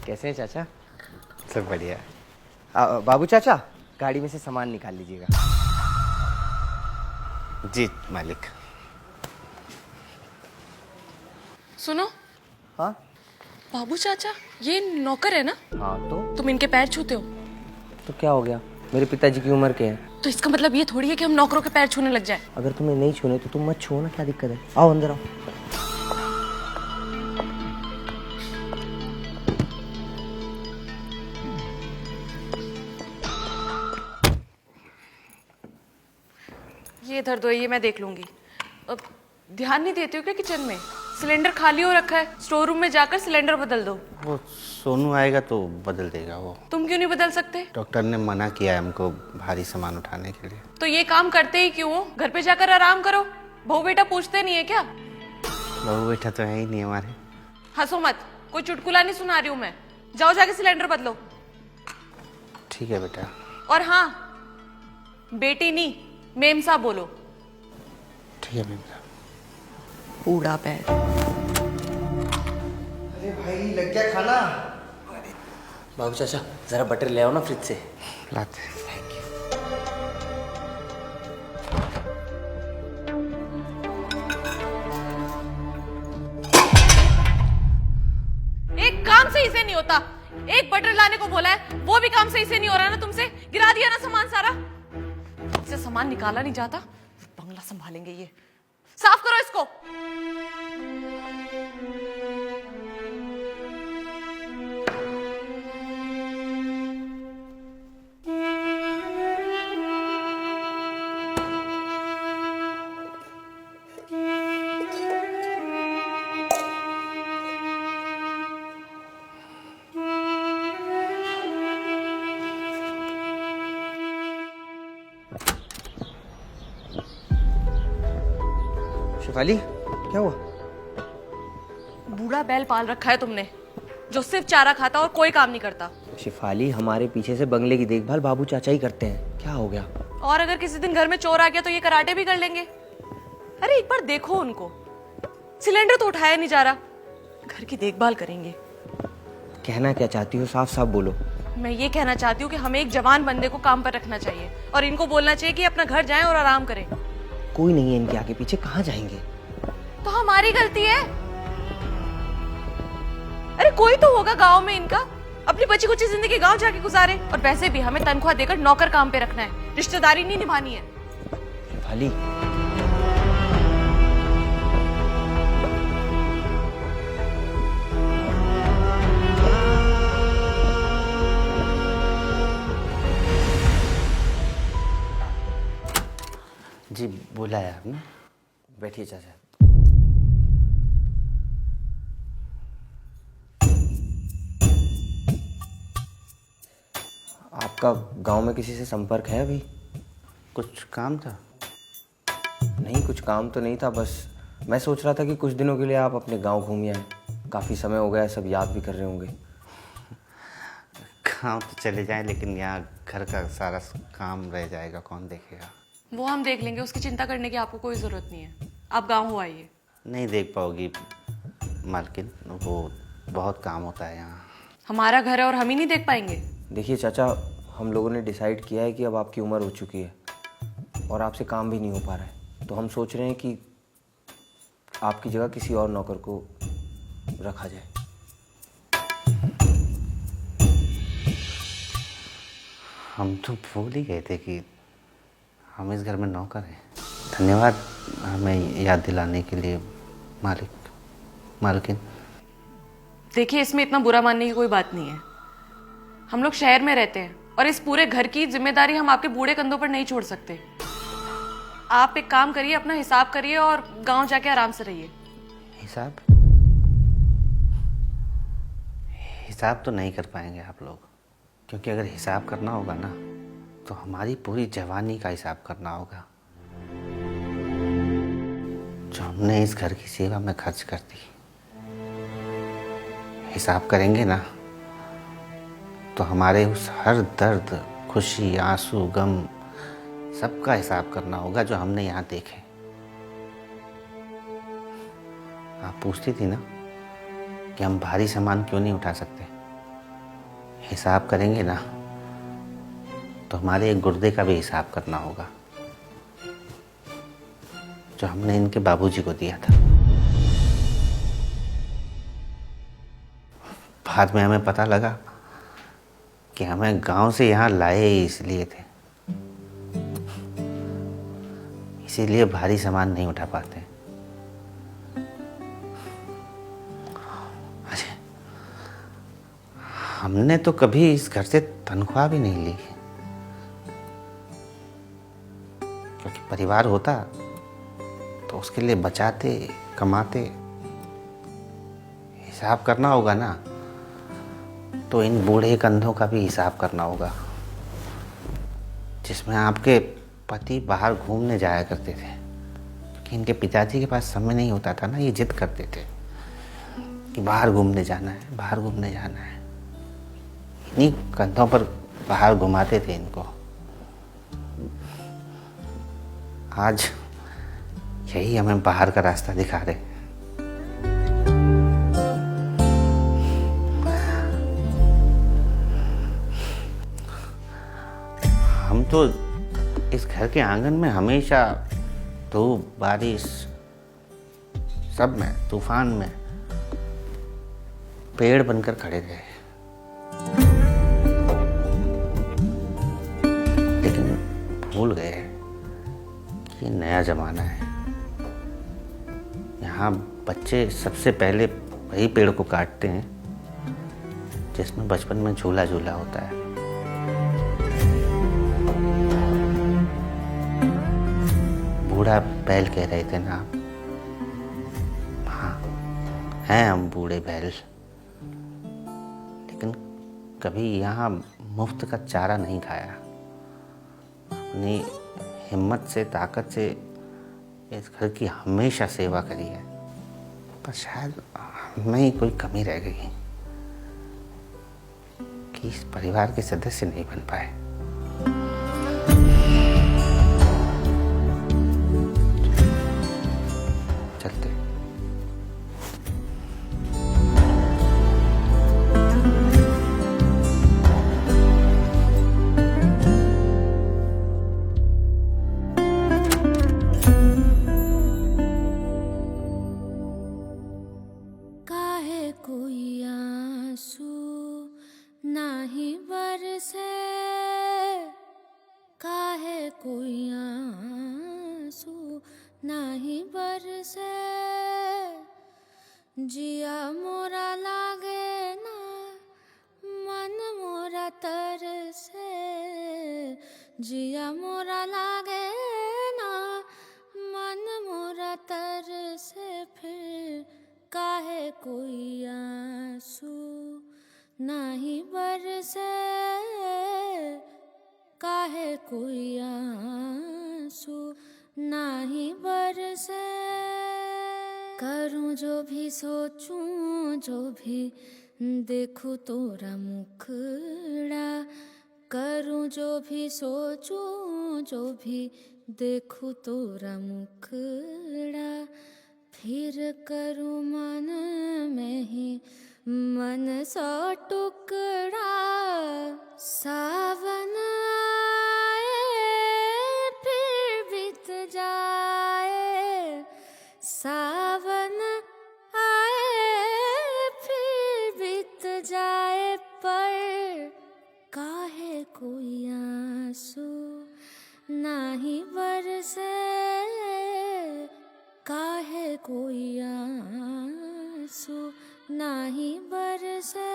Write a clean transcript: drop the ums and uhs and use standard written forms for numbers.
कैसे हैं चाचा? सब बढ़िया। बाबू चाचा, गाड़ी में से सामान निकाल लीजिएगा। जी मालिक। सुनो। हाँ बाबू चाचा, ये नौकर है ना? हाँ तो तुम इनके पैर छूते हो? तो क्या हो गया? मेरे पिताजी की उम्र के हैं। तो इसका मतलब ये थोड़ी है कि हम नौकरों के पैर छूने लग जाए। अगर तुम्हें नहीं छूने तो तुम मत छुओ ना, क्या दिक्कत है? आओ अंदर आओ। ये इधर दो, ये मैं देख लूंगी। अब ध्यान नहीं देते हो क्या किचन में? सिलेंडर खाली हो रखा है, स्टोर रूम में जाकर सिलेंडर बदल दो। वो सोनू आएगा तो बदल देगा वो। तुम क्यों नहीं बदल सकते? डॉक्टर ने मना किया है हमको भारी सामान उठाने के लिए। तो ये काम करते ही क्यों हो? घर पे जाकर आराम करो। बहू बेटा पूछते नहीं है क्या? बहू बेटा तो है ही नहीं हमारे। हंसो मत, कोई चुटकुला नहीं सुना रही हूं मैं। जाओ जाके सिलेंडर बदलो। ठीक है बेटा। और हाँ, बेटी नहीं मेम साहब बोलो। ठीक है बेटा। बूढ़ा पैर। अरे भाई, लग गया खाना। बाबू चाचा, जरा बटर ले आओ ना फ्रिज से। लाते। एक काम सही से नहीं होता। एक बटर लाने को बोला है, वो भी काम सही से नहीं हो रहा ना तुमसे। गिरा दिया ना सामान सारा। इससे सामान निकाला नहीं जाता। बंगला संभालेंगे ये। साफ करो इसको। शिफाली, क्या हुआ? बूढ़ा बैल पाल रखा है तुमने, जो सिर्फ चारा खाता और कोई काम नहीं करता। शिफाली, हमारे पीछे से बंगले की देखभाल बाबू चाचा ही करते हैं। क्या हो गया? और अगर किसी दिन घर में चोर आ गया तो ये कराटे भी कर लेंगे। अरे एक बार देखो उनको, सिलेंडर तो उठाया नहीं जा रहा, घर की देखभाल करेंगे। कहना क्या चाहती हो? साफ साफ बोलो। मैं ये कहना चाहती हूँ कि हमें एक जवान बंदे को काम पर रखना चाहिए और इनको बोलना चाहिए कि अपना घर जाएं और आराम करें। कोई नहीं है इनके आगे पीछे, कहाँ जाएंगे? तो हमारी गलती है। अरे कोई तो होगा गांव में इनका, अपनी बची कुची जिंदगी गांव जाके गुजारे। और वैसे भी हमें तनख्वाह देकर नौकर काम पे रखना है, रिश्तेदारी नहीं निभानी है। शिफाली, जी बुलाया आपने? बैठिए चाचा। आपका गांव में किसी से संपर्क है अभी? कुछ काम था? नहीं, कुछ काम तो नहीं था, बस मैं सोच रहा था कि कुछ दिनों के लिए आप अपने गांव घूम आए। काफ़ी समय हो गया, सब याद भी कर रहे होंगे। गाँव तो चले जाएं, लेकिन यहाँ घर का सारा काम रह जाएगा, कौन देखेगा? वो हम देख लेंगे, उसकी चिंता करने की आपको कोई जरूरत नहीं है। आप गाँव हो आइए। नहीं देख पाओगी मालकिन, वो बहुत काम होता है यहाँ। हमारा घर है और हम ही नहीं देख पाएंगे? देखिए चाचा, हम लोगों ने डिसाइड किया है कि अब आपकी उम्र हो चुकी है और आपसे काम भी नहीं हो पा रहा है, तो हम सोच रहे हैं कि आपकी जगह किसी और नौकर को रखा जाए। हम तो भूल ही गए थे कि हम इस घर में नौकर हैं। धन्यवाद हमें याद दिलाने के लिए मालकिन। देखिए, इसमें इतना बुरा मानने की कोई बात नहीं है। हम लोग शहर में रहते हैं और इस पूरे घर की जिम्मेदारी हम आपके बूढ़े कंधों पर नहीं छोड़ सकते। आप एक काम करिए, अपना हिसाब करिए और गांव जाके आराम से रहिए। हिसाब तो नहीं कर पाएंगे आप लोग, क्योंकि अगर हिसाब करना होगा ना तो हमारी पूरी जवानी का हिसाब करना होगा, जो हमने इस घर की सेवा में खर्च कर दी। हिसाब करेंगे ना तो हमारे उस हर दर्द, खुशी, आंसू, गम सबका हिसाब करना होगा जो हमने यहाँ देखे। आप पूछती थी ना कि हम भारी सामान क्यों नहीं उठा सकते, हिसाब करेंगे ना तो हमारे एक गुर्दे का भी हिसाब करना होगा जो हमने इनके बाबूजी को दिया था। बाद में हमें पता लगा कि हमें गांव से यहाँ लाए ही इसलिए थे, इसीलिए भारी सामान नहीं उठा पाते। अरे हमने तो कभी इस घर से तनख्वाह भी नहीं ली, क्योंकि परिवार होता तो उसके लिए बचाते कमाते। हिसाब करना होगा ना तो इन बूढ़े कंधों का भी हिसाब करना होगा जिसमें आपके पति बाहर घूमने जाया करते थे, क्योंकि इनके पिताजी के पास समय नहीं होता था ना। ये जिद करते थे कि बाहर घूमने जाना है, बाहर घूमने जाना है। इन्हीं कंधों पर बाहर घुमाते थे इनको। आज यही हमें बाहर का रास्ता दिखा रहे। हम तो इस घर के आंगन में हमेशा धूप बारिश सब में, तूफान में पेड़ बनकर खड़े रहे, लेकिन भूल गए कि ये नया जमाना है। यहाँ बच्चे सबसे पहले वही पेड़ को काटते हैं जिसमें बचपन में झूला झूला होता है। बूढ़ा बैल कह रहे थे ना आप? हाँ, हैं हम बूढ़े बैल, लेकिन कभी यहाँ मुफ्त का चारा नहीं खाया। अपनी हिम्मत से ताकत से इस घर की हमेशा सेवा करी है, पर शायद हमें ही कोई कमी रह गई कि इस परिवार के सदस्य नहीं बन पाए। चलते। काहे कोई आंसू नाही बरसे, काहे कोई आंसू नाही बरसे, जिया मोरा लागे ना मन मोरा तरसे, जिया मोरा लागे ना मन मोरा तरसे, फिर काहे कोई आंसू नाही बरसे, काहे कोई आंसू नाही बरसे। करूं जो भी सोचूं जो भी देखूं तोरा मुखड़ा, करूं जो भी सोचूं जो भी देखूं तोरा मुखड़ा, फिर करूं मन में ही मन सौ टुकड़ा। सावन आए फिर बीत जाए, सावन आए फिर बीत जाए, पर काहे कोई आंसू नाही बरसे, काहे कोई आंसू नाही बरसे।